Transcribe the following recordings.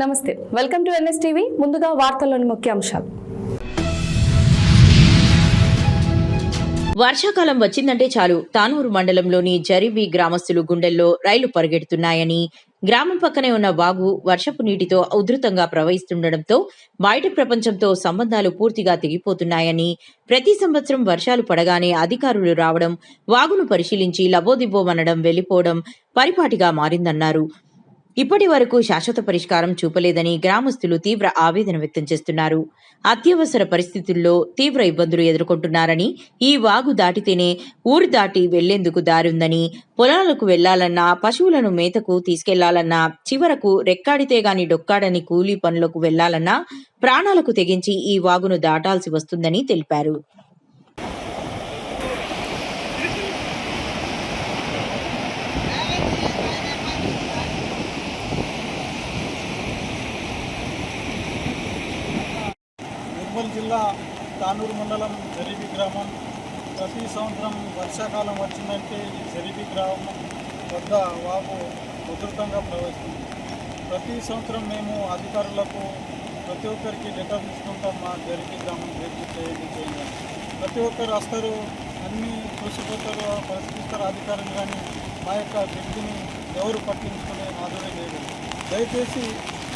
నమస్తే, welcome to NS TV. ముందుగా వార్తల్లోని ముఖ్యాంశాలు. వర్షాకాలం వచ్చిందంటే చాలు తానూరు మండలంలోని జరిబి గ్రామస్తులు గుండెల్లో రైలు పరిగెడుతున్నాయని, గ్రామం పక్కనే ఉన్న వాగు వర్షపు నీటితో ఉధృతంగా ప్రవహిస్తుండటంతో బయట ప్రపంచంతో సంబంధాలు పూర్తిగా తెగిపోతున్నాయని, ప్రతి సంవత్సరం వర్షాలు పడగానే అధికారులు రావడం, వాగును పరిశీలించి లబోదిబ్బోమనడం, వెళ్లిపోవడం పరిపాటిగా మారిందన్నారు. ఇప్పటి వరకు శాశ్వత పరిష్కారం చూపలేదని గ్రామస్తులు తీవ్ర ఆవేదన వ్యక్తం చేస్తున్నారు. అత్యవసర పరిస్థితుల్లో తీవ్ర ఇబ్బందులు ఎదుర్కొంటున్నారని, ఈ వాగు దాటితేనే ఊరు దాటి వెళ్లేందుకు దారుందని, పొలాలకు వెళ్లాలన్నా, పశువులను మేతకు తీసుకెళ్లాలన్నా, చివరకు రెక్కాడితే గాని డొక్కాడని కూలీ పనులకు వెళ్లాలన్నా ప్రాణాలకు తెగించి ఈ వాగును దాటాల్సి వస్తుందని తెలిపారు. నిర్మల్ జిల్లా తానూరు మండలం జరిబి గ్రామం. ప్రతి సంవత్సరం వర్షాకాలం వచ్చిందంటే ఈ జరిబి గ్రామం వద్ద వాగు ఉధృతంగా ప్రవహిస్తుంది. ప్రతి సంవత్సరం మేము అధికారులకు ప్రతి ఒక్కరికి లెటర్ తీసుకుంటాం. మా జరిబి గ్రామం చేయండి. ప్రతి ఒక్కరు వస్తారు, అన్నీ చూసిపోతారు, పరిశీలిస్తారు అధికారులు, కానీ మా యొక్క వ్యక్తిని ఎవరు పట్టించుకునే ఆధారం లేదు. దయచేసి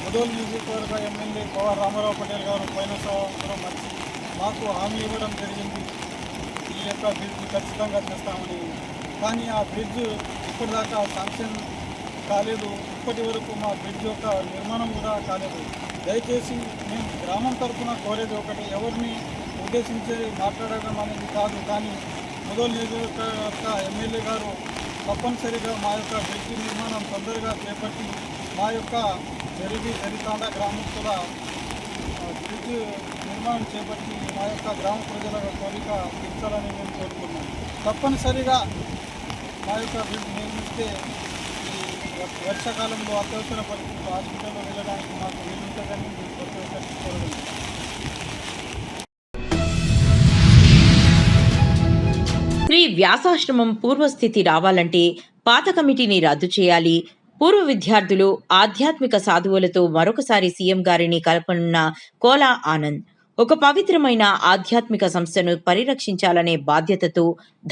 ముదోల్ నియోజకవర్గ ఎమ్మెల్యే పవర్ రామారావు పటేల్ గారు పోయిన సంవత్సరం వచ్చి మాకు హామీ ఇవ్వడం జరిగింది, ఈ యొక్క బ్రిడ్జ్ ఖచ్చితంగా చేస్తామని. కానీ ఆ బ్రిడ్జ్ ఇప్పటిదాకా శాంక్షన్ కాలేదు. ఇప్పటి వరకు మా బ్రిడ్జ్ యొక్క నిర్మాణం కూడా కాలేదు. దయచేసి మేము గ్రామం తరఫున కోరేది ఒకటి, ఎవరిని ఉద్దేశించి మాట్లాడడం అనేది కాదు, కానీ ముదోల్ నియోజకవర్గ ఎమ్మెల్యే గారు తప్పనిసరిగా మా యొక్క బ్రిడ్జ్ నిర్మాణం తొందరగా చేపట్టి మా యొక్క జరితాండ గ్రామస్తుల బ్రిడ్జ్ నిర్మాణం చేపట్టి మా యొక్క గ్రామ ప్రజల కోరిక తీర్చాలని మేము కోరుకున్నాం. తప్పనిసరిగా మా యొక్క బ్రిడ్జ్ నిర్మిస్తే ఈ వర్షాకాలంలో అత్యవసర పరిస్థితుల్లో హాస్పిటల్లో వెళ్ళడానికి మాకు వీలుంటుందని ప్రతి ఒక్కరికి కోరడం. శ్రీ వ్యాసాశ్రమం పూర్వస్థితి రావాలంటే పాత కమిటీని రద్దు చేయాలి. పూర్వ విద్యార్థులు ఆధ్యాత్మిక సాధువులతో మరొకసారి సీఎం గారిని కలపనున్న కోలా ఆనంద్. ఒక పవిత్రమైన ఆధ్యాత్మిక సంస్థను పరిరక్షించాలనే బాధ్యతతో,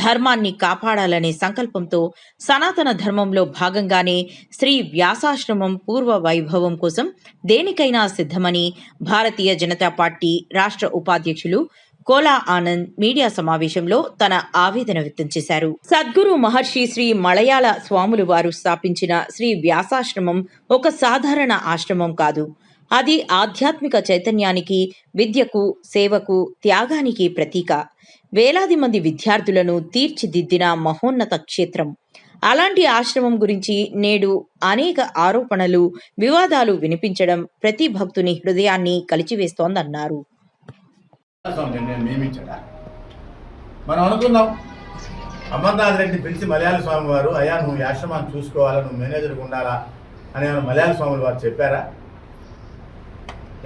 ధర్మాన్ని కాపాడాలనే సంకల్పంతో సనాతన ధర్మంలో భాగంగానే శ్రీ వ్యాసాశ్రమం పూర్వ వైభవం కోసం దేనికైనా సిద్ధమని భారతీయ జనతా పార్టీ రాష్ట్ర ఉపాధ్యక్షులు కోలా ఆనంద్ మీడియా సమావేశంలో తన ఆవేదన వ్యక్తం చేశారు. సద్గురు మహర్షి శ్రీ మలయాళ స్వాములు వారు స్థాపించిన శ్రీ వ్యాసాశ్రమం ఒక సాధారణ ఆశ్రమం కాదు. అది ఆధ్యాత్మిక చైతన్యానికి, విద్యకు, సేవకు, త్యాగానికి ప్రతీక. వేలాది మంది విద్యార్థులను తీర్చిదిద్దిన మహోన్నత క్షేత్రం. అలాంటి ఆశ్రమం గురించి నేడు అనేక ఆరోపణలు, వివాదాలు వినిపించడం ప్రతి భక్తుని హృదయాన్ని కలిచివేస్తోందన్నారు. నియమించాడా? మనం అనుకున్నాం, అమర్నాథ్ రెడ్డి పిలిచి మలయాళ స్వామి వారు, అయ్యా నువ్వు ఈ ఆశ్రమాన్ని చూసుకోవాలా, నువ్వు మేనేజర్గా ఉండాలా అని మలయాళ స్వాములు వారు చెప్పారా?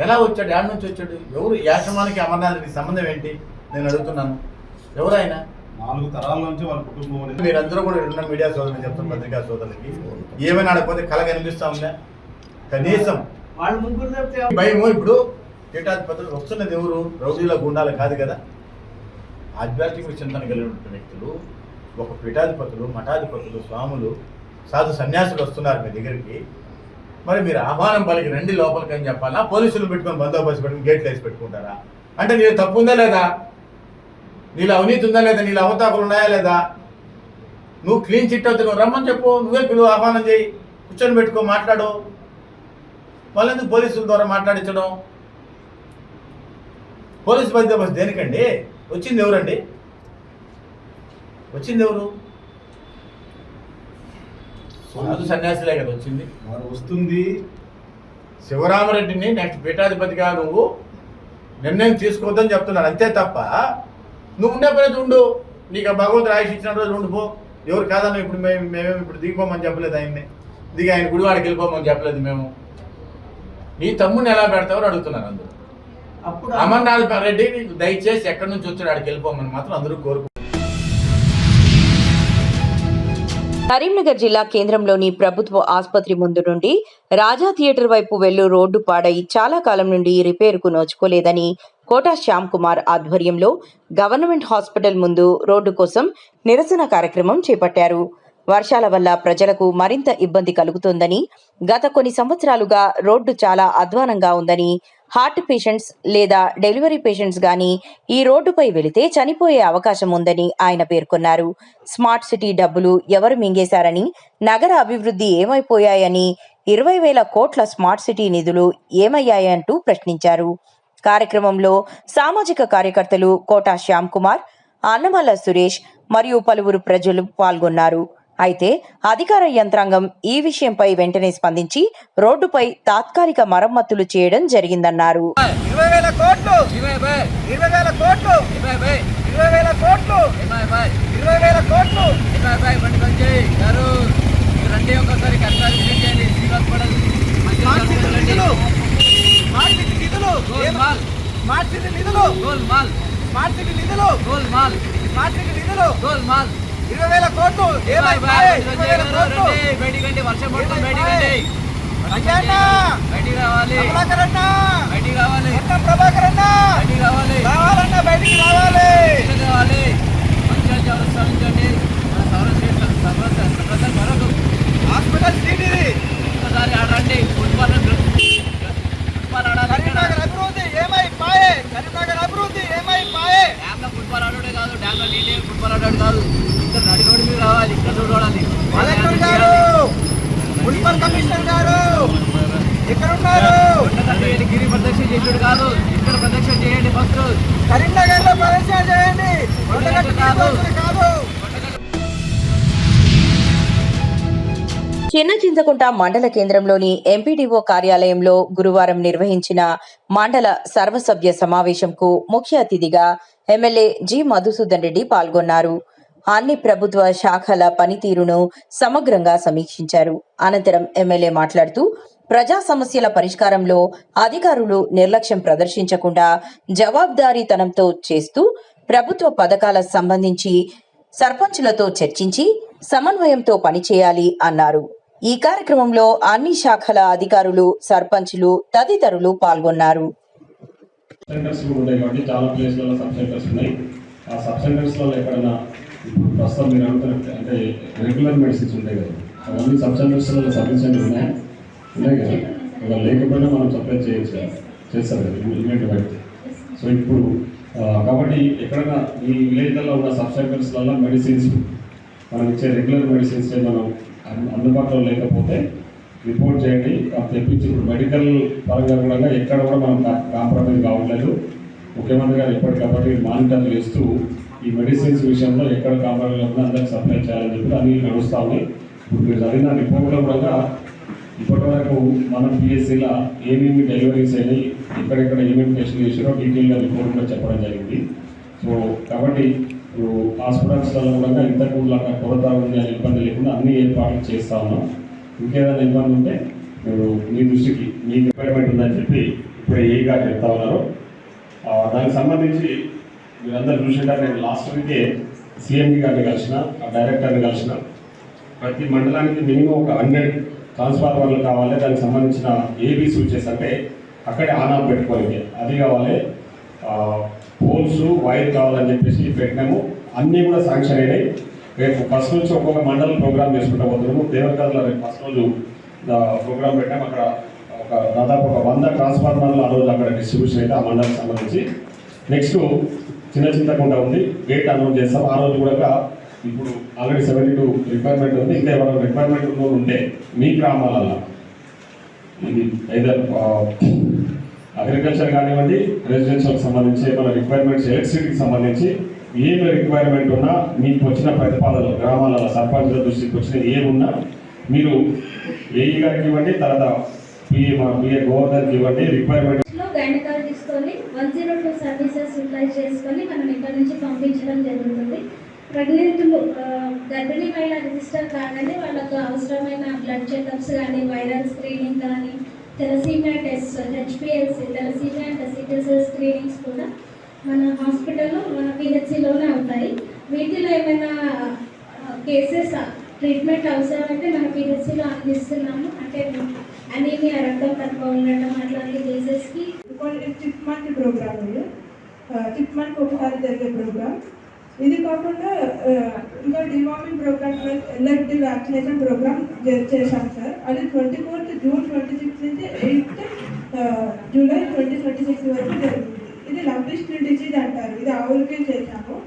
ఎలా వచ్చాడు? యాడ్ నుంచి వచ్చాడు? ఎవరు ఈ ఆశ్రమానికి అమర్నాథ్ రెడ్డికి సంబంధం ఏంటి నేను అడుగుతున్నాను. ఎవరైనా 4 తరాల నుంచి వాళ్ళ కుటుంబం. మీరందరూ కూడా ఉన్న మీడియా సోదరులు చెప్తారు, పత్రికా సోదరులకి ఏమైనా ఆడకపోతే కళ కనిపిస్తా ఉందా? కనీసం భయము. ఇప్పుడు పీఠాధిపతులు వస్తున్నది ఎవరు? రౌడీల గుండాలు కాదు కదా. ఆధ్యాత్మిక చింతన కలిగిన వ్యక్తులు, ఒక పీఠాధిపతులు, మఠాధిపతులు, స్వాములు, సాధు సన్యాసులు వస్తున్నారు మీ దగ్గరికి. మరి మీరు ఆహ్వానం పలికి రండి లోపలికి అని చెప్పాలా? పోలీసులు పెట్టుకొని బందోబస్తు పెట్టుకుని గేట్లు వేసి పెట్టుకుంటారా? అంటే నీకు తప్పు ఉందా లేదా? నీళ్ళు అవినీతి ఉందా లేదా? నీళ్ళు అవతాకులు ఉన్నాయా లేదా? నువ్వు క్లీన్ చిట్ అవుతుంది, నువ్వు రమ్మని చెప్పు, నువ్వే పిలువు, ఆహ్వానం చేయి, కూర్చొని పెట్టుకో, మాట్లాడు. వాళ్ళెందుకు పోలీసుల ద్వారా మాట్లాడించడం? పోలీసు బందోబస్తు దేనికండి? వచ్చింది ఎవరండి? వచ్చింది ఎవరు? సాధు సన్యాసులే కదా వచ్చింది. వస్తుంది శివరామరెడ్డిని నెక్స్ట్ పీఠాధిపతిగా నువ్వు నిర్ణయం తీసుకోవద్దని చెప్తున్నాను, అంతే తప్ప నువ్వు ఉండే పని ఉండు. నీకు భగవంతుడు ఆయుష్ ఇచ్చిన రోజు ఉండిపో. ఎవరు కాదన్నా ఇప్పుడు మేమేమి ఇప్పుడు దిగిపోమని చెప్పలేదు, ఆయన్ని దిగి ఆయన గుడివాడికి వెళ్ళిపోమని చెప్పలేదు మేము. నీ తమ్ముడిని ఎలా పెడతావని అడుగుతున్నాను అందరూ. అప్పుడు అమర్నాథ్ రెడ్డి దయచేసి ఎక్కడి నుంచి వచ్చాడు ఆడికి వెళ్ళిపోమని మాత్రం అందరూ కోరుకుంటున్నారు. కరీంనగర్ జిల్లా కేంద్రంలోని ప్రభుత్వ ఆసుపత్రి ముందు నుండి రాజా థియేటర్ వైపు వెళ్లు రోడ్డు పాడై చాలా కాలం నుండి రిపేరుకు నోచుకోలేదని కోటా శ్యామ్ కుమార్ ఆధ్వర్యంలో గవర్నమెంట్ హాస్పిటల్ ముందు రోడ్డు కోసం నిరసన కార్యక్రమం చేపట్టారు. వర్షాల వల్ల ప్రజలకు మరింత ఇబ్బంది కలుగుతోందని, గత కొన్ని సంవత్సరాలుగా రోడ్డు చాలా అధ్వానంగా ఉందని, హార్ట్ పేషెంట్స్ లేదా డెలివరీ పేషెంట్స్ గాని ఈ రోడ్డుపై వెళితే చనిపోయే అవకాశం ఉందని ఆయన పేర్కొన్నారు. స్మార్ట్ సిటీ డబ్బులు ఎవరు మింగేశారని, నగర అభివృద్ధి ఏమైపోయాయని, 20,000 కోట్ల స్మార్ట్ సిటీ నిధులు ఏమయ్యాయంటూ ప్రశ్నించారు. కార్యక్రమంలో సామాజిక కార్యకర్తలు కోటా శ్యామ్ కుమార్, అన్నమల్ల సురేష్ మరియు పలువురు ప్రజలు పాల్గొన్నారు. అయితే అధికార యంత్రాంగం ఈ విషయంపై వెంటనే స్పందించి రోడ్డుపై తాత్కాలిక మరమ్మతులు చేయడం జరిగిందన్నారు. 20,000 కోట్లు 20,000 కోట్లు 20,000 కోట్లు 20,000 కోట్లు రండి ఒకసారి కష్టాలు చేయండి. స్మార్ట్ సిటీ నిధులు స్మార్ట్ సిటీ నిధులు స్మార్ట్ సిటీ నిధులు స్మార్ట్ సిటీ నిధులు స్మార్ట్ సిటీ నిధులు 20,000 కోట్లు బయటికండి. వర్షం పడుతుంది, బయటికండి. బయటికి రావాలి, బయటికి రావాలి, ప్రభాకర్ అన్న బయటికి రావాలి, రావాలన్నా బయటికి రావాలి, రావాలి. మంచిగా చౌరస్తా నుంచండి హాస్పిటల్ స్ట్రీట్ ఇది. ఒకసారి ఆడండి. ఫుట్బాల్ కరీంనగర్ అభివృద్ధి ఏమైపాయే, కరీంనగర్ అభివృద్ధి ఏమైపాయే. డ్యామ్ లో ఫుట్బాల్ ఆడే కాదు, డ్యామ్ లో నీళ్ళు ఫుట్బాల్ ఆడాడు కాదు. ఇక్కడ నడి రోడ్డు మీద రావాలి, ఇక్కడ చూడాలి. కలెక్టర్ గారు, మున్సిపల్ కమిషనర్ గారు ఇక్కడ ఉన్నారు. గిరి ప్రదక్షిణ చేసాడు కాదు, ఇక్కడ ప్రదక్షిణ చేయండి. ఫస్ట్ కరీంనగర్ లో ప్రదక్షిణ చేయండి, కాదు. చిన్న చింతకుంట మండల కేంద్రంలోని ఎంపీడీఓ కార్యాలయంలో గురువారం నిర్వహించిన మండల సర్వసభ్య సమావేశంకు ముఖ్య అతిథిగా ఎమ్మెల్యే జి మధుసూదన్ రెడ్డి పాల్గొన్నారు. అన్ని ప్రభుత్వ శాఖల పనితీరును సమగ్రంగా సమీక్షించారు. అనంతరం ఎమ్మెల్యే మాట్లాడుతూ ప్రజా సమస్యల పరిష్కారంలో అధికారులు నిర్లక్ష్యం ప్రదర్శించకుండా జవాబుదారీతనంతో చేస్తూ ప్రభుత్వ పథకాల సంబంధించి సర్పంచులతో చర్చించి సమన్వయంతో పనిచేయాలి అన్నారు. ఈ కార్యక్రమంలో అన్ని శాఖల అధికారులు, సర్పంచులు తదితరులు పాల్గొన్నారు. సెంటర్స్ కూడా ఉన్నాయి కాబట్టి చాలా ప్లేస్లలో సబ్ సెంటర్స్ ఉన్నాయి. ఆ సబ్ సెంటర్స్లో ఎక్కడైనా ప్రస్తుతం మీరు అనుకున్నట్టు అంటే రెగ్యులర్ మెడిసిన్స్ ఉంటాయి కదా, అవన్నీ సబ్ సెంటర్స్లో సఫిషియెంట్ ఉన్నాయి కదా. అలా లేకపోయినా మనం సప్లై చేస్తారు కదా ఇమీడియట్ బట్టి. సో ఇప్పుడు కాబట్టి ఎక్కడైనా ఈ విలేజ్లలో ఉన్న సబ్ సెంటర్స్లలో మెడిసిన్స్ మనం ఇచ్చే రెగ్యులర్ మెడిసిన్స్ మనం అందుబాటులో లేకపోతే రిపోర్ట్ చేయండి, తెప్పించి. ఇప్పుడు మెడికల్ పరంగా కూడా ఎక్కడ కూడా మనం కాంప్రమైజ్ కావట్లేదు. ముఖ్యమంత్రి గారు ఎప్పటికప్పటి మానిటర్ చేస్తూ ఈ మెడిసిన్స్ విషయంలో ఎక్కడ కాంప్రమైజ్ లేకుండా అందరికి సప్లై చేయాలని చెప్పి అన్ని నడుస్తూ ఉన్నాయి. ఇప్పుడు మీరు చదివిన రిపోర్ట్లో కూడా ఇప్పటి వరకు మనం పిఎస్సీలో ఏమేమి డెలివరీస్ అయినాయి, ఎక్కడెక్కడ ఏమేమి టెస్టులు చేసారో డీటెయిల్గా రిపోర్ట్లో చెప్పడం జరిగింది. సో కాబట్టి ఇప్పుడు హాస్పిటల్స్లలో కూడా ఇంతకు లాగా కొరత ఉంది అని ఇబ్బంది లేకుండా అన్ని ఏర్పాట్లు చేస్తూ ఉన్నాం. ఇంకేదైనా ఇబ్బంది ఉంటే మీరు మీ దృష్టికి మీకు రిక్వైర్మెంట్ ఉందని చెప్పి ఇప్పుడు ఏగా చెప్తా ఉన్నారు. దానికి సంబంధించి మీరందరూ చూసింటారు. నేను లాస్ట్ వీకే సిఎండి గారిని కలిసిన, ఆ డైరెక్టర్ని కలిసిన. ప్రతి మండలానికి మినిమం ఒక 100 ట్రాన్స్ఫార్మర్లు కావాలి. దానికి సంబంధించిన ఏబీ స్విచెస్ అంటే అక్కడే ఆన్ ఆఫ్ పెట్టుకోవాలి, అది కావాలి. పోల్స్, వైర్ కావాలని చెప్పేసి పెట్టినాము. అన్నీ కూడా శాంక్షన్ అయినాయి. రేపు ఫస్ట్ నుంచి ఒక్కొక్క మండలం ప్రోగ్రామ్ చేసుకుంటూ పోతున్నాము. దేవరకర్లో రేపు ఫస్ట్ రోజు ప్రోగ్రామ్ పెట్టాము. అక్కడ ఒక దాదాపు 100 ట్రాన్స్ఫార్మర్లు ఆ రోజు అక్కడ డిస్ట్రిబ్యూషన్ అయితే ఆ మండలికి సంబంధించి. నెక్స్ట్ చిన్న చింతకుండా ఉంది, గేట్ అనౌన్స్ చేస్తాం. ఆ రోజు కూడా ఇప్పుడు ఆల్రెడీ 72 రిక్వైర్మెంట్ ఉంది. ఇంకా ఎవరైనా రిక్వైర్మెంట్ ఉంటే మీ గ్రామాలలో ఇది ఐదర్ అగ్రికల్చర్ కానివ్వండి, రెసిడెన్షియల్కి సంబంధించి ఏమైనా రిక్వైర్మెంట్స్, ఎలక్ట్రిసిటీకి సంబంధించి ఏమి రిక్వైర్మెంట్ ఉన్నా మీకు వచ్చిన ప్రతిపాదనలు గ్రామాలలో సర్పంచుల దృష్టికి వచ్చిన ఏమున్నా మీరు ఏఈ గారికి ఇవ్వండి, తర్వాత పిఏ గవర్నర్కి ఇవ్వండి. రిక్వైర్మెంట్ గైనకాలు తీసుకొని 102 సర్వీసెస్ యూటిలైజ్ చేసుకొని మనం ఇక్కడ నుంచి పంపించడం జరుగుతుంది. ప్రెగ్నెంట్లు గర్భిణీ మహిళ రిజిస్టర్ కాగానే వాళ్ళకు అవసరమైన బ్లడ్ చెకప్స్ కానీ, వైరల్ స్క్రీనింగ్ కానీ, తెలసీమియా test, HPLC తెలసీమియా and sickle cell screenings కూడా మన హాస్పిటల్లో, మన పిహెచ్సిలోనే ఉంటాయి. వీటిలో ఏమైనా ట్రీట్మెంట్ అవసరమైతే మన పిహెచ్సిలో అందిస్తున్నాము. అంటే అనీమియా, రక్తం తక్కువ ఉండటం అట్లాంటి కేసెస్కి సిక్స్ మంత్ ప్రోగ్రామ్ ఇది 6 మంత్స్ ఒకసారి జరిగే ప్రోగ్రామ్. ఇది కాకుండా ఇంకా deworming programme plus LFD vaccination programme చేశాం సార్. అది 24th జూన్ 26 నుంచి 8th జూలై 2026 వరకు జరుగుతుంది. ఇది లవ్లీ స్కిన్ డిసీజ్ అంటారు. ఇది ఆవులకే చేశాము.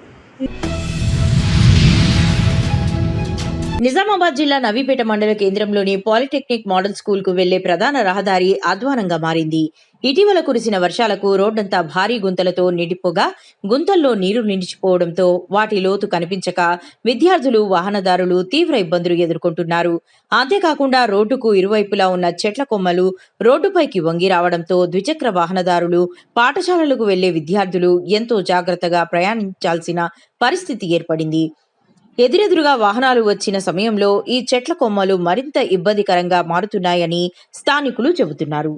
నిజామాబాద్ జిల్లా నవీపేట మండల కేంద్రంలోని పాలిటెక్నిక్ మోడల్ స్కూల్ కు వెళ్లే ప్రధాన రహదారి అధ్వానంగా మారింది. ఇటీవల కురిసిన వర్షాలకు రోడ్డంతా భారీ గుంతలతో నిండిపోగా గుంతల్లో నీరు నిలిచిపోవడంతో వాటి లోతు కనిపించక విద్యార్థులు, వాహనదారులు తీవ్ర ఇబ్బందులు ఎదుర్కొంటున్నారు. అంతేకాకుండా రోడ్డుకు ఇరువైపులా ఉన్న చెట్ల కొమ్మలు రోడ్డుపైకి వంగి రావడంతో ద్విచక్ర వాహనదారులు, పాఠశాలలకు వెళ్లే విద్యార్థులు ఎంతో జాగ్రత్తగా ప్రయాణించాల్సిన పరిస్థితి ఏర్పడింది. ఎదురెదురుగా వాహనాలు వచ్చిన సమయంలో ఈ చెట్ల కొమ్మలు మరింత ఇబ్బందికరంగా మారుతున్నాయని స్థానికులు చెబుతున్నారు.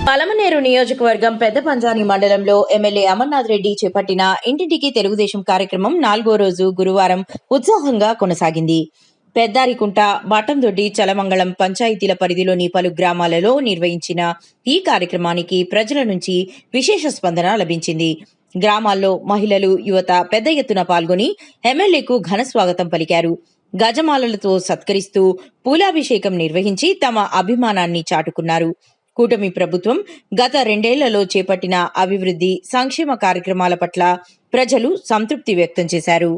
పలమనేరు నియోజకవర్గం పెద్ద పంజాని మండలంలో ఎమ్మెల్యే అమర్నాథ్ రెడ్డి చేపట్టిన ఇంటింటికి తెలుగుదేశం కార్యక్రమం 4వ రోజు గురువారం ఉత్సాహంగా కొనసాగింది. పెద్దారికుంట, బాటందొడ్డి, చలమంగళం పంచాయతీల పరిధిలోని పలు గ్రామాలలో నిర్వహించిన ఈ కార్యక్రమానికి ప్రజల నుంచి విశేష స్పందన లభించింది. గ్రామాల్లో మహిళలు, యువత పెద్ద ఎత్తున పాల్గొని ఎమ్మెల్యేకు ఘన స్వాగతం పలికారు. గజమాలలతో సత్కరిస్తూ పూలాభిషేకం నిర్వహించి తమ అభిమానాన్ని చాటుకున్నారు. కూటమి ప్రభుత్వం గత 2 ఏళ్లలో చేపట్టిన అభివృద్ధి, సంక్షేమ కార్యక్రమాల పట్ల ప్రజలు సంతృప్తి వ్యక్తం చేశారు.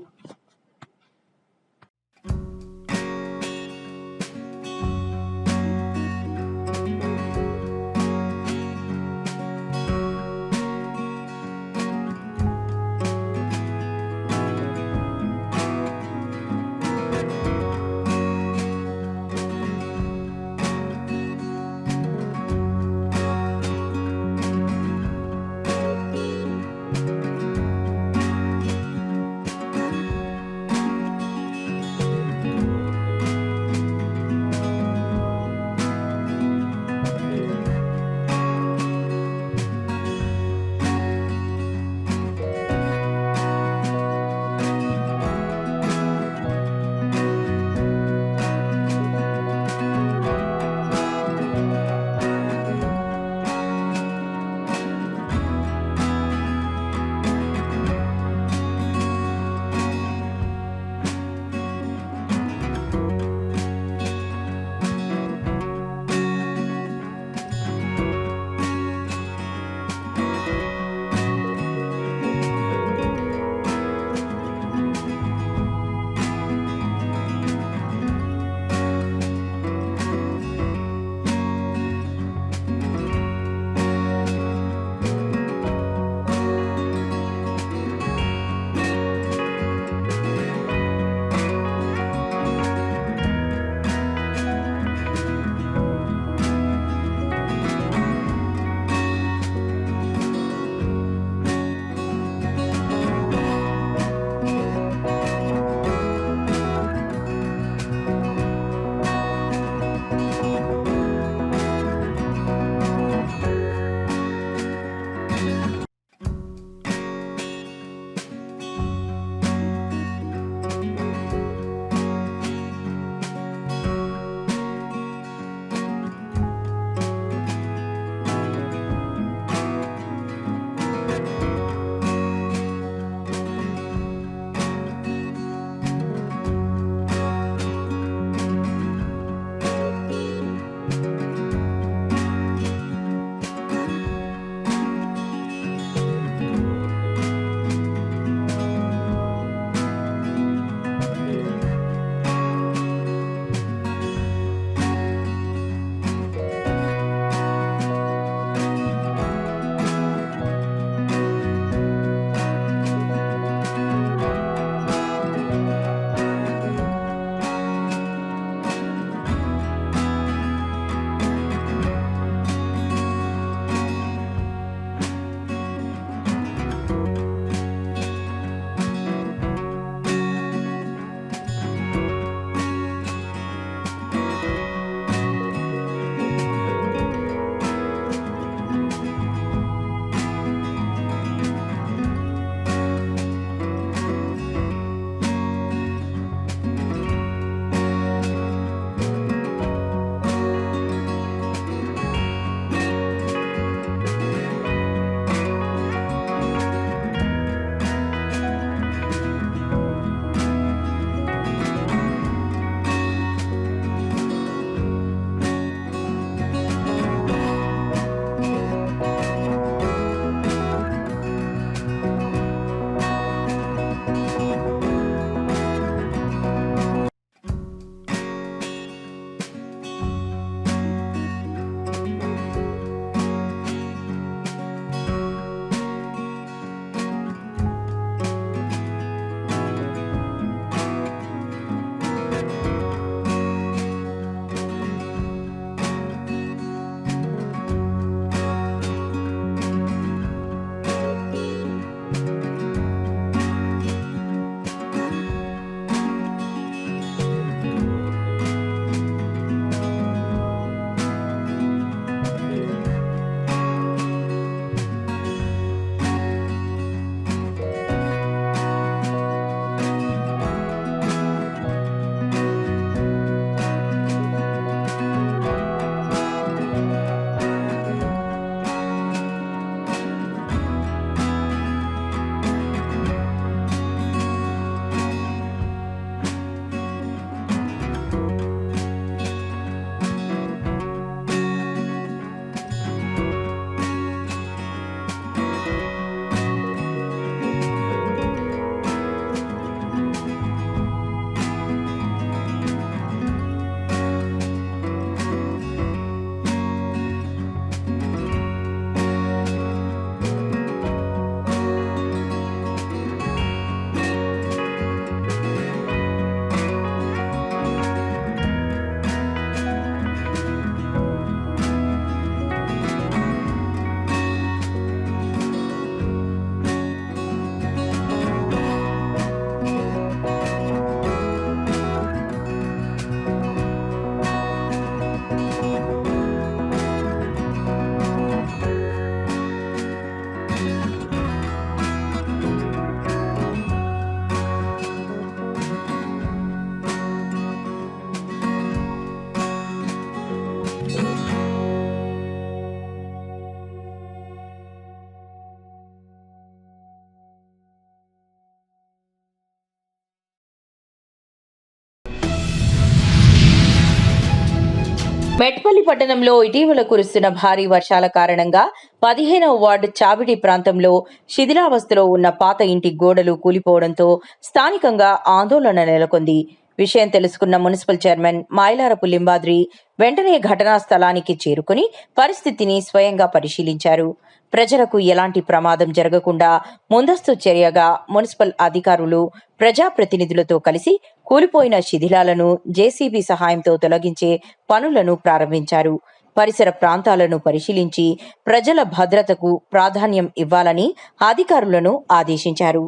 మెట్పల్లి పట్టణంలో ఇటీవల కురుస్తున్న భారీ వర్షాల కారణంగా 15వ వార్డు చావిడి ప్రాంతంలో శిథిలావస్థలో ఉన్న పాత ఇంటి గోడలు కూలిపోవడంతో స్థానికంగా ఆందోళన నెలకొంది. విషయం తెలుసుకున్న మున్సిపల్ చైర్మన్ మైలారపు లింబాద్రి వెంటనే ఘటనా స్థలానికి చేరుకుని పరిస్థితిని స్వయంగా పరిశీలించారు. ప్రజలకు ఎలాంటి ప్రమాదం జరగకుండా ముందస్తు చర్యగా మున్సిపల్ అధికారులు ప్రజాప్రతినిధులతో కలిసి కూలిపోయిన శిథిలాలను జేసీబీ సహాయంతో తొలగించే పనులను ప్రారంభించారు. పరిసర ప్రాంతాలను పరిశీలించి ప్రజల భద్రతకు ప్రాధాన్యం ఇవ్వాలని అధికారులను ఆదేశించారు.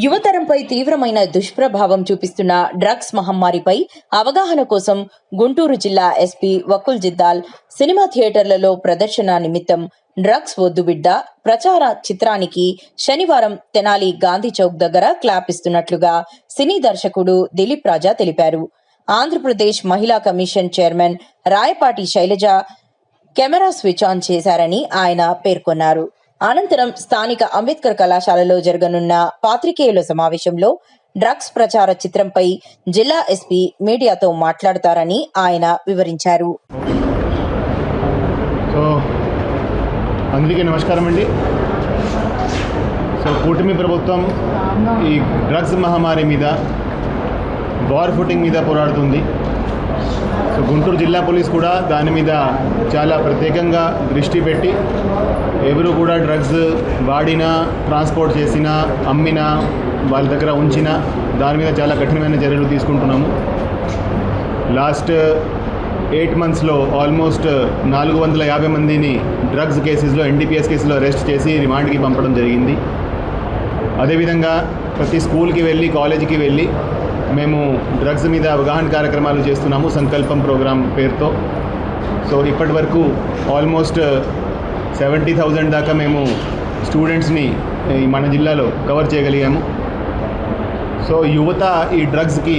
యువతరంపై తీవ్రమైన దుష్ప్రభావం చూపిస్తున్న డ్రగ్స్ మహమ్మారిపై అవగాహన కోసం గుంటూరు జిల్లా ఎస్పీ వకుల్ జిద్దాల్ సినిమా థియేటర్లలో ప్రదర్శన నిమిత్తం డ్రగ్స్ వద్దు బిడ్డ ప్రచార చిత్రానికి శనివారం తెనాలి గాంధీ చౌక్ దగ్గర క్లాప్ ఇస్తున్నట్లుగా సినీ దర్శకుడు దిలీప్ రాజా తెలిపారు. ఆంధ్రప్రదేశ్ మహిళా commission chairman Rayapati Sailaja camera switch on చేశారని ఆయన పేర్కొన్నారు. అనంతరం స్థానిక అంబేద్కర్ కళాశాలలో జరగనున్న పాత్రికేయుల సమావేశంలో డ్రగ్స్ ప్రచార చిత్రంపై జిల్లా ఎస్పీ మీడియాతో మాట్లాడతారని ఆయన వివరించారు. అందరికీ నమస్కారం అండి. కూటమి ప్రభుత్వం ఈ డ్రగ్స్ మహమ్మారి మీద వార్ ఫుటింగ్ మీద పోరాడుతుంది. గుంటూరు జిల్లా పోలీస్ కూడా దాని మీద చాలా ప్రత్యేకంగా దృష్టి పెట్టి ఎవరు కూడా డ్రగ్స్ వాడినా, ట్రాన్స్పోర్ట్ చేసినా, అమ్మినా, వాళ్ళ దగ్గర ఉంచినా దాని మీద చాలా కఠినమైన చర్యలు తీసుకుంటున్నాము. లాస్ట్ 8 monthsలో ఆల్మోస్ట్ 450 మందిని డ్రగ్స్ కేసెస్లో, ఎన్డీపీఎస్ కేసులో అరెస్ట్ చేసి రిమాండ్కి పంపడం జరిగింది. అదేవిధంగా ప్రతి స్కూల్కి వెళ్ళి, కాలేజీకి వెళ్ళి మేము డ్రగ్స్ మీద అవగాహన కార్యక్రమాలు చేస్తున్నాము సంకల్పం ప్రోగ్రాం పేరుతో. ఇప్పటి వరకు ఆల్మోస్ట్ 70,000 దాకా మేము స్టూడెంట్స్ని మన జిల్లాలో కవర్ చేయగలిగాము. యువత ఈ డ్రగ్స్కి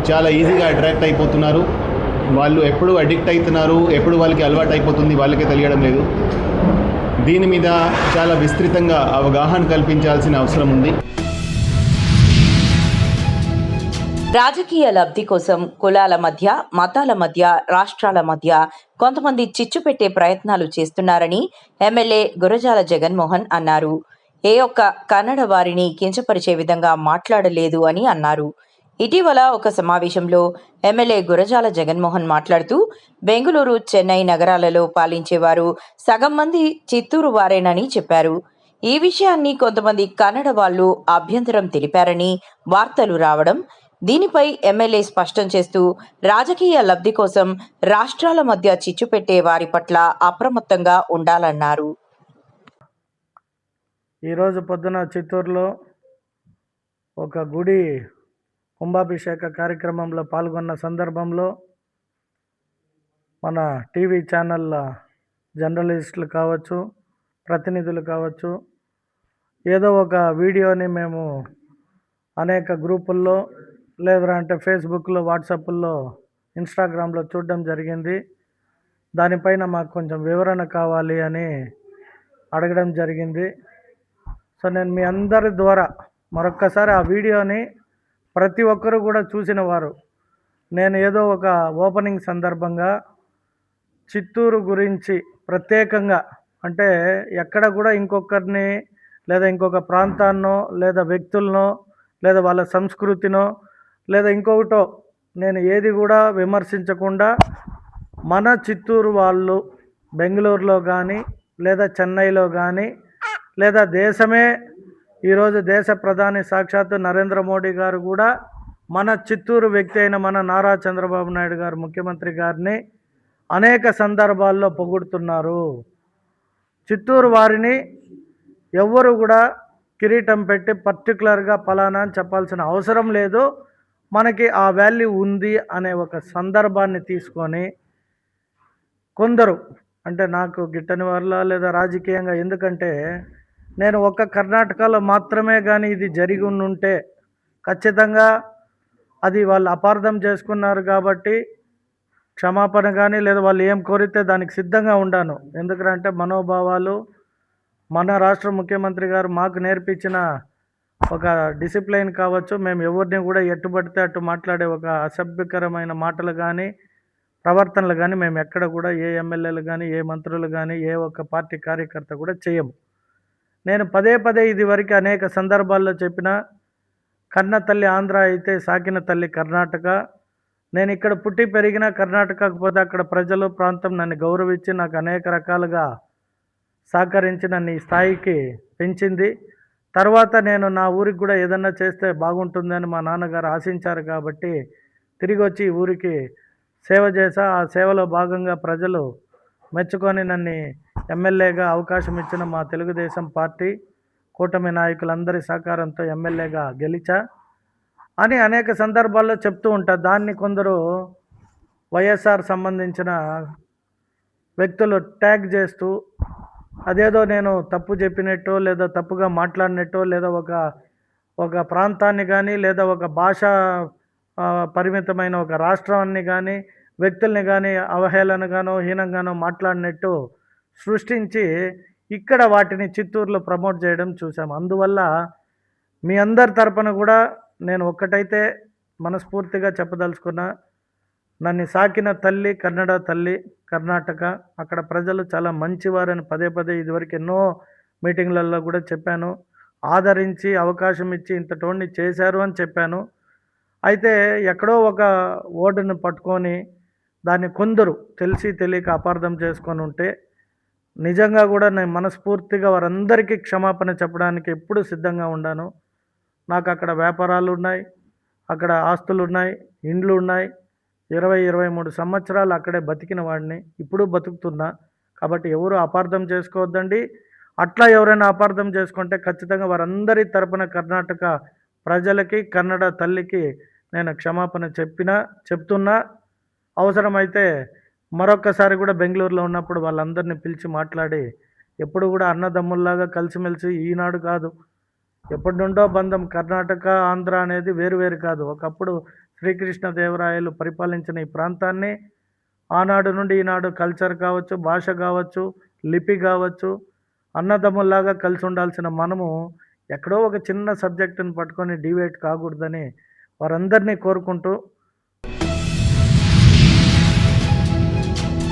చాలా ఈజీగా అట్రాక్ట్ అయిపోతున్నారు. వాళ్ళు ఎప్పుడు అడిక్ట్ అవుతున్నారు, ఎప్పుడు వాళ్ళకి అలవాటు అయిపోతుంది వాళ్ళకే తెలియడం లేదు. దీని మీద చాలా విస్తృతంగా అవగాహన కల్పించాల్సిన అవసరం ఉంది. రాజకీయ లబ్ధి కోసం కులాల మధ్య, మతాల మధ్య, రాష్ట్రాల మధ్య కొంతమంది చిచ్చు పెట్టే ప్రయత్నాలు చేస్తున్నారని ఎమ్మెల్యే గురజాల జగన్మోహన్ అన్నారు. ఏ ఒక్క కన్నడ వారిని కించపరిచే విధంగా మాట్లాడలేదు అని అన్నారు. ఇటీవల ఒక సమావేశంలో ఎమ్మెల్యే గురజాల జగన్మోహన్ మాట్లాడుతూ బెంగళూరు, చెన్నై నగరాలలో పాలించేవారు సగం మంది చిత్తూరు వారేనని చెప్పారు. ఈ విషయాన్ని కొంతమంది కన్నడ వాళ్లు అభ్యంతరం తెలిపారని వార్తలు రావడం, దీనిపై ఎమ్మెల్యే స్పష్టం చేస్తూ రాజకీయ లబ్ధి కోసం రాష్ట్రాల మధ్య చిచ్చు పెట్టే వారి పట్ల అప్రమత్తంగా ఉండాలన్నారు. ఈరోజు పొద్దున చిత్తూరులో ఒక గుడి కుంభాభిషేక కార్యక్రమంలో పాల్గొన్న సందర్భంలో మన టీవీ ఛానళ్ళ జర్నలిస్టులు కావచ్చు, ప్రతినిధులు కావచ్చు, ఏదో ఒక వీడియోని మేము అనేక గ్రూపుల్లో లేదంటే ఫేస్బుక్లో, వాట్సాప్లో, ఇన్స్టాగ్రామ్లో చూడడం జరిగింది. దానిపైన మాకు కొంచెం వివరణ కావాలి అని అడగడం జరిగింది. నేను మీ అందరి ద్వారా మరొక్కసారి ఆ వీడియోని ప్రతి ఒక్కరు కూడా చూసిన వారు, నేను ఏదో ఒక ఓపెనింగ్ సందర్భంగా చిత్తూరు గురించి ప్రత్యేకంగా, అంటే ఎక్కడ కూడా ఇంకొకరిని లేదా ఇంకొక ప్రాంతాన్నో లేదా వ్యక్తులనో లేదా వాళ్ళ సంస్కృతినో లేదా ఇంకొకటో నేను ఏది కూడా విమర్శించకుండా మన చిత్తూరు వాళ్ళు బెంగళూరులో కానీ లేదా చెన్నైలో కానీ లేదా దేశమే ఈరోజు దేశ ప్రధాని సాక్షాత్తు నరేంద్ర మోడీ గారు కూడా మన చిత్తూరు వ్యక్తి అయిన మన నారా చంద్రబాబు నాయుడు గారు ముఖ్యమంత్రి గారిని అనేక సందర్భాల్లో పొగుడుతున్నారు. చిత్తూరు వారిని ఎవ్వరు కూడా కిరీటం పెట్టి పర్టికులర్గా ఫలానా అని చెప్పాల్సిన అవసరం లేదు. మనకి ఆ వాల్యూ ఉంది అనే ఒక సందర్భాన్ని తీసుకొని కొందరు, అంటే నాకు గిట్టని వాళ్ళ లేదా రాజకీయంగా, ఎందుకంటే నేను ఒక్క కర్ణాటకలో మాత్రమే కానీ ఇది జరిగి ఉంటే ఖచ్చితంగా అది వాళ్ళు అపార్థం చేసుకున్నారు కాబట్టి క్షమాపణ కానీ లేదా వాళ్ళు ఏం కోరితే దానికి సిద్ధంగా ఉండాను. ఎందుకంటే మనోభావాలు మన రాష్ట్ర ముఖ్యమంత్రి గారు మాకు నేర్పించిన ఒక డిసిప్లైన్ కావచ్చు, మేము ఎవరిని కూడా ఎట్టుబడితే అటు మాట్లాడే ఒక అసభ్యకరమైన మాటలు కానీ ప్రవర్తనలు కానీ మేము ఎక్కడ కూడా ఏ ఎమ్మెల్యేలు కానీ ఏ మంత్రులు కానీ ఏ ఒక్క పార్టీ కార్యకర్త కూడా చేయము. నేను పదే ఇది వరకు అనేక సందర్భాల్లో చెప్పిన, కన్న తల్లి ఆంధ్ర అయితే సాకిన తల్లి కర్ణాటక. నేను ఇక్కడ పుట్టి పెరిగిన కర్ణాటకకు పోతే అక్కడ ప్రజలు ప్రాంతం నన్ను గౌరవించి నాకు అనేక రకాలుగా సహకరించి నన్ను ఈ స్థాయికి పెంచింది. తర్వాత నేను నా ఊరికి కూడా ఏదన్నా చేస్తే బాగుంటుందని మా నాన్నగారు ఆశించారు కాబట్టి తిరిగి వచ్చి ఈ ఊరికి సేవ చేశా. ఆ సేవలో భాగంగా ప్రజలు మెచ్చుకొని నన్ను ఎమ్మెల్యేగా అవకాశం ఇచ్చిన మా తెలుగుదేశం పార్టీ కూటమి నాయకులందరి సహకారంతో ఎమ్మెల్యేగా గెలిచా అని అనేక సందర్భాల్లో చెప్తూ ఉంటా. దాన్ని కొందరు వైఎస్ఆర్ సంబంధించిన వ్యక్తులు ట్యాగ్ చేస్తూ అదేదో నేను తప్పు చెప్పినట్టో లేదా తప్పుగా మాట్లాడినట్టో లేదా ఒక ప్రాంతాన్ని కానీ లేదా ఒక భాష పరిమితమైన ఒక రాష్ట్రాన్ని కానీ వ్యక్తుల్ని కానీ అవహేళనగానో హీనంగానో మాట్లాడినట్టు సృష్టించి ఇక్కడ వాటిని చిత్తూరులో ప్రమోట్ చేయడం చూసాం. అందువల్ల మీ అందరి తరపున కూడా నేను ఒక్కటైతే మనస్ఫూర్తిగా చెప్పదలుచుకున్నా, నన్ను సాకిన తల్లి కన్నడ తల్లి కర్ణాటక. అక్కడ ప్రజలు చాలా మంచివారని పదే ఇదివరకు ఎన్నో మీటింగ్లలో కూడా చెప్పాను. ఆదరించి అవకాశం ఇచ్చి ఇంతటోడిని చేశారు అని చెప్పాను. అయితే ఎక్కడో ఒక ఓటును పట్టుకొని దాన్ని కొందరు తెలిసి తెలియక అపార్థం చేసుకొని ఉంటే నిజంగా కూడా నేను మనస్ఫూర్తిగా వారందరికీ క్షమాపణ చెప్పడానికి ఎప్పుడు సిద్ధంగా ఉన్నాను. నాకు అక్కడ వ్యాపారాలు ఉన్నాయి, అక్కడ ఆస్తులు ఉన్నాయి, ఇండ్లు ఉన్నాయి. 23 సంవత్సరాలు అక్కడే బతికిన వాడిని, ఇప్పుడు బతుకుతున్నా. కాబట్టి ఎవరు అపార్థం చేసుకోవద్దండి. అట్లా ఎవరైనా అపార్థం చేసుకుంటే ఖచ్చితంగా వారందరి తరపున కర్ణాటక ప్రజలకి కన్నడ తల్లికి నేను క్షమాపణ చెప్తున్నా. అవసరమైతే మరొక్కసారి కూడా బెంగళూరులో ఉన్నప్పుడు వాళ్ళందరినీ పిలిచి మాట్లాడి ఎప్పుడు కూడా అన్నదమ్ముల్లాగా కలిసిమెలిసి, ఈనాడు కాదు ఎప్పటి నుండో బంధం, కర్ణాటక ఆంధ్ర అనేది వేరు కాదు. ఒకప్పుడు శ్రీకృష్ణదేవరాయలు పరిపాలించిన ఈ ప్రాంతాన్ని ఆనాడు నుండి ఈనాడు కల్చర్ కావచ్చు, భాష కావచ్చు, లిపి కావచ్చు, అన్నదమ్ముల్లాగా కలిసి ఉండాల్సిన మనము ఎక్కడో ఒక చిన్న సబ్జెక్టుని పట్టుకొని డివేట్ కాకూడదని వారందరినీ కోరుకుంటూ,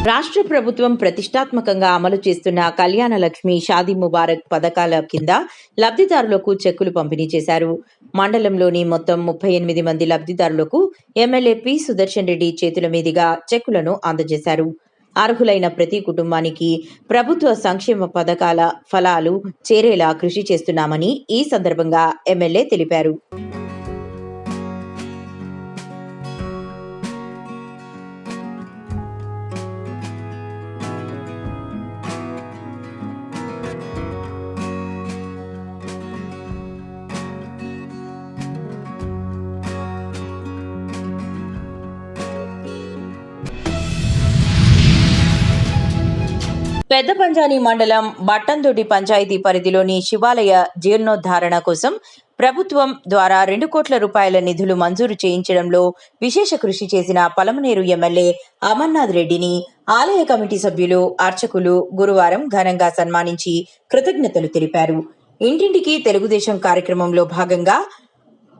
రాష్ట్ర ప్రభుత్వం ప్రతిష్టాత్మకంగా అమలు చేస్తున్న కళ్యాణ లక్ష్మి, షాదీ ముబారక్ పథకాల కింద లబ్ధిదారులకు చెక్కులు పంపిణీ చేశారు. మండలంలోని మొత్తం 38 మంది లబ్ధిదారులకు ఎమ్మెల్యే పి సుదర్శన్ రెడ్డి చేతుల మీదుగా చెక్కులను అందజేశారు. అర్హులైన ప్రతి కుటుంబానికి ప్రభుత్వ సంక్షేమ పథకాల ఫలాలు చేరేలా కృషి చేస్తున్నామని ఈ సందర్భంగా ఎమ్మెల్యే తెలిపారు. పెద్ద పంజాని మండలం బట్టందొడ్డి పంచాయతీ పరిధిలోని శివాలయ జీర్ణోద్ధరణ కోసం ప్రభుత్వం ద్వారా 2 కోట్ల రూపాయల నిధులు మంజూరు చేయించడంలో విశేష కృషి చేసిన పలమనేరు ఎమ్మెల్యే అమర్నాథ్ రెడ్డిని ఆలయ కమిటీ సభ్యులు, అర్చకులు గురువారం ఘనంగా సన్మానించి కృతజ్ఞతలు తెలిపారు. ఇంటింటికి తెలుగుదేశం కార్యక్రమంలో భాగంగా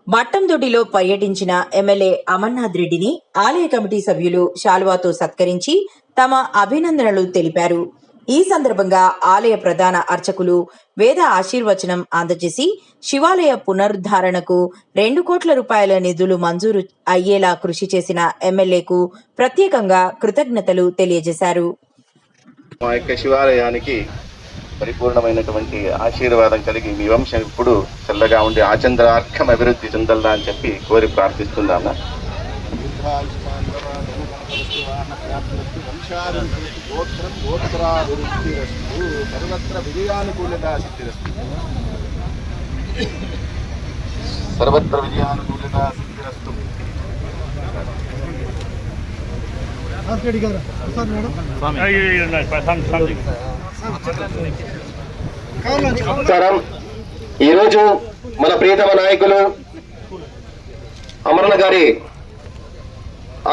బట్టందొడ్డిలో పర్యటించిన ఎమ్మెల్యే అమర్నాథ్ రెడ్డిని ఆలయ కమిటీ సభ్యులు శాలువాతో సత్కరించి తమ అభినందనలు తెలిపారు. ఈ సందర్భంగా ఆలయ ప్రధాన అర్చకులు వేద ఆశీర్వచనం అందజేసి శివాలయ పునరుద్ధరణకు 2 కోట్ల రూపాయల నిధులు మంజూరు అయ్యేలా కృషి చేసిన ఎమ్మెల్యేకు ప్రత్యేకంగా కృతజ్ఞతలు తెలియజేశారు. మా యొక్క శివాలయానికి పరిపూర్ణమైనటువంటి ఆశీర్వాదం కలిగి మీ వంశం ఇప్పుడు చల్లగా ఉండి ఆచంద్రార్కం అభివృద్ధి చెందాలా అని చెప్పి కోరి ప్రార్థిస్తున్నాను. సర్వత్ర విజయానుకూలత సిద్ధిరస్తు. ఈరోజు మన ప్రియతమ నాయకులు అమరణ గారి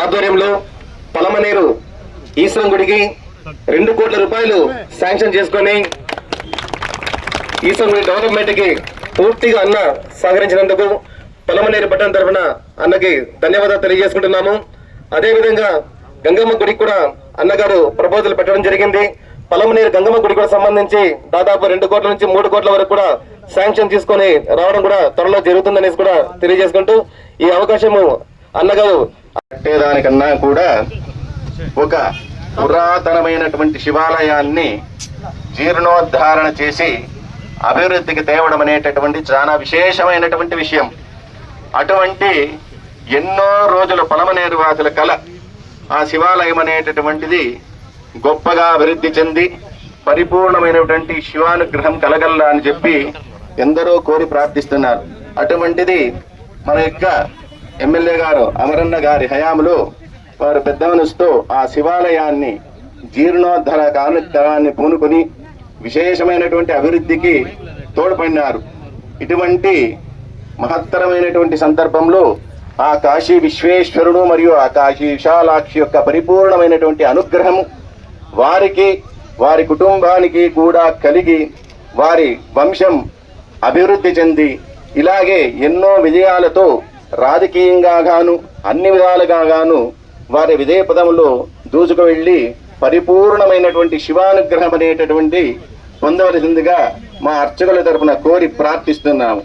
ఆధ్వర్యంలో పలమనేరు ఈశ్వరం గుడికి 2 కోట్ల రూపాయలు శాంక్షన్ చేసుకొని ఈశ్వరం గుడి డెవలప్మెంట్ కి పూర్తిగా అన్న సహకరించినందుకు పొలమనేరు పట్టణం తరఫున అన్నకి ధన్యవాదాలు తెలియజేసుకుంటున్నాము. అదేవిధంగా గంగమ్మ గుడికి కూడా అన్నగారు ప్రపోజల్ పెట్టడం జరిగింది. పొలమనేరు గంగమ్మ గుడి కూడా సంబంధించి దాదాపు 2 కోట్ల నుంచి 3 కోట్ల వరకు కూడా శాంక్షన్ తీసుకొని రావడం కూడా త్వరలో జరుగుతుందనేసి కూడా తెలియజేసుకుంటూ ఈ అవకాశము అన్నగారు కట్టేదానికన్నా కూడా ఒక పురాతనమైనటువంటి శివాలయాన్ని జీర్ణోద్ధారణ చేసి అభివృద్ధికి తేవడం అనేటటువంటి చాలా విశేషమైనటువంటి విషయం. అటువంటి ఎన్నో రోజుల పొలమనేరు వాసుల కళ ఆ శివాలయం అనేటటువంటిది గొప్పగా అభివృద్ధి చెంది పరిపూర్ణమైనటువంటి శివానుగ్రహం కలగల్లా అని చెప్పి ఎందరో కోరి ప్రార్థిస్తున్నారు. అటువంటిది మన యొక్క ఎమ్మెల్యే గారు అమరన్న గారి హయాంలో వారు పెద్ద మనసుతో ఆ శివాలయాన్ని జీర్ణోద్ధర కార్యక్రమాన్ని పూనుకొని విశేషమైనటువంటి అభివృద్ధికి తోడ్పడినారు. ఇటువంటి మహత్తరమైనటువంటి సందర్భంలో ఆ కాశీ విశ్వేశ్వరుడు మరియు ఆ కాశీ విశాలాక్షి యొక్క పరిపూర్ణమైనటువంటి అనుగ్రహము వారికి వారి కుటుంబానికి కూడా కలిగి వారి వంశం అభివృద్ధి చెంది ఇలాగే ఎన్నో విజయాలతో రాజకీయంగా గాను అన్ని విధాలుగా గాను వారి విజయ పదములో దూసుకు వెళ్ళి పరిపూర్ణమైనటువంటి శివానుగ్రహం అనేటటువంటి పొందవలసిందిగా మా అర్చకుల తరపున కోరి ప్రార్థిస్తున్నాము.